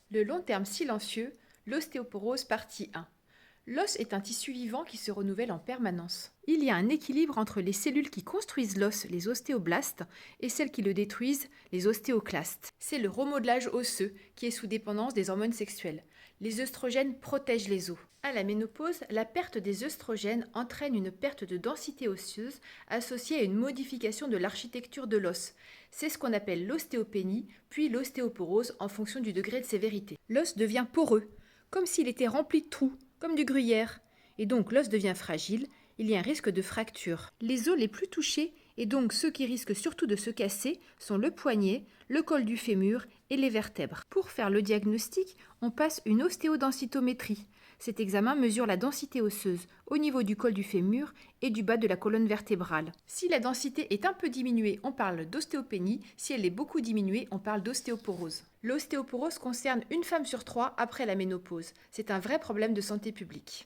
Le long terme silencieux, l'ostéoporose partie 1. L'os est un tissu vivant qui se renouvelle en permanence. Il y a un équilibre entre les cellules qui construisent l'os, les ostéoblastes, et celles qui le détruisent, les ostéoclastes. C'est le remodelage osseux qui est sous dépendance des hormones sexuelles. Les œstrogènes protègent les os. À la ménopause, la perte des œstrogènes entraîne une perte de densité osseuse associée à une modification de l'architecture de l'os. C'est ce qu'on appelle l'ostéopénie, puis l'ostéoporose en fonction du degré de sévérité. L'os devient poreux, comme s'il était rempli de trous, comme du gruyère. Et donc l'os devient fragile, il y a un risque de fracture. Les os les plus touchés, et donc ceux qui risquent surtout de se casser, sont le poignet, le col du fémur et les vertèbres. Pour faire le diagnostic, on passe une ostéodensitométrie. Cet examen mesure la densité osseuse au niveau du col du fémur et du bas de la colonne vertébrale. Si la densité est un peu diminuée, on parle d'ostéopénie. Si elle est beaucoup diminuée, on parle d'ostéoporose. L'ostéoporose concerne une femme sur 3 après la ménopause. C'est un vrai problème de santé publique.